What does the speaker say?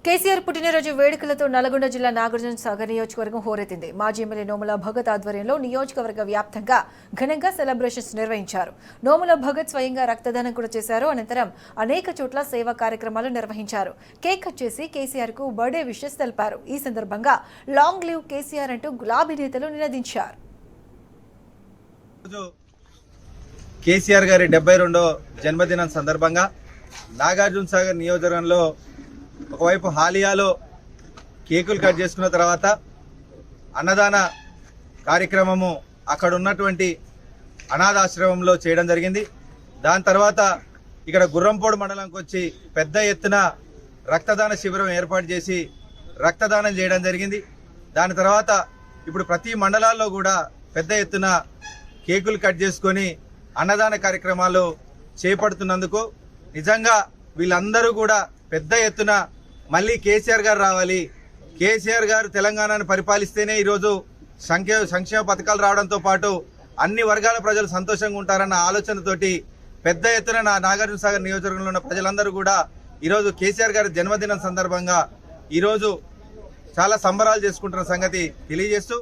కేసీఆర్ పుట్టినరోజు వేడుకలతో నల్గొండ జిల్లా నాగార్జున సాగర్ నియోజకవర్గం హోరెత్తింది. మాజీ ఎమ్మెల్యే నోముల భగత్ ఆధ్వర్యంలో నియోజకవర్గ వ్యాప్తంగా ఘనంగా సెలబ్రేషన్స్ నిర్వహించారు. నోముల భగత్ స్వయంగా రక్తదానం కూడా చేశారు. అనంతరం అనేక చోట్ల సేవా కార్యక్రమాలు నిర్వహించారు. కేక్ కట్ చేసి కేసీఆర్ కు బర్త్డే విషెస్ తెలిపారు. ఈ సందర్భంగా లాంగ్ లివ్ కేసీఆర్ అంటూ గులాబీ నేతలు నినదించారు. కేసీఆర్ గారి 72వ జన్మదినం సందర్భంగా నాగార్జున సాగర్ నియోజకవర్గంలో ఒకవైపు హాలియాలో కేకులు కట్ చేసుకున్న తర్వాత అన్నదాన కార్యక్రమము అక్కడ ఉన్నటువంటి అనాథాశ్రమంలో చేయడం జరిగింది. దాని తర్వాత ఇక్కడ గుర్రంపోడు మండలంకి వచ్చి పెద్ద ఎత్తున రక్తదాన శిబిరం ఏర్పాటు చేసి రక్తదానం చేయడం జరిగింది. దాని తర్వాత ఇప్పుడు ప్రతి మండలాల్లో కూడా పెద్ద ఎత్తున కేకులు కట్ చేసుకొని అన్నదాన కార్యక్రమాలు చేపడుతున్నందుకు నిజంగా వీళ్ళందరూ కూడా పెద్ద ఎత్తున మళ్ళీ కేసీఆర్ గారు రావాలి, కేసీఆర్ గారు తెలంగాణను పరిపాలిస్తేనే ఈరోజు సంక్షేమ పథకాలు రావడంతో పాటు అన్ని వర్గాల ప్రజలు సంతోషంగా ఉంటారన్న ఆలోచనతోటి పెద్ద ఎత్తున నాగార్జున సాగర్ నియోజకవర్గంలో ఉన్న ప్రజలందరూ కూడా ఈరోజు కేసీఆర్ గారి జన్మదినం సందర్భంగా ఈరోజు చాలా సంబరాలు చేసుకుంటున్న సంగతి తెలియజేస్తూ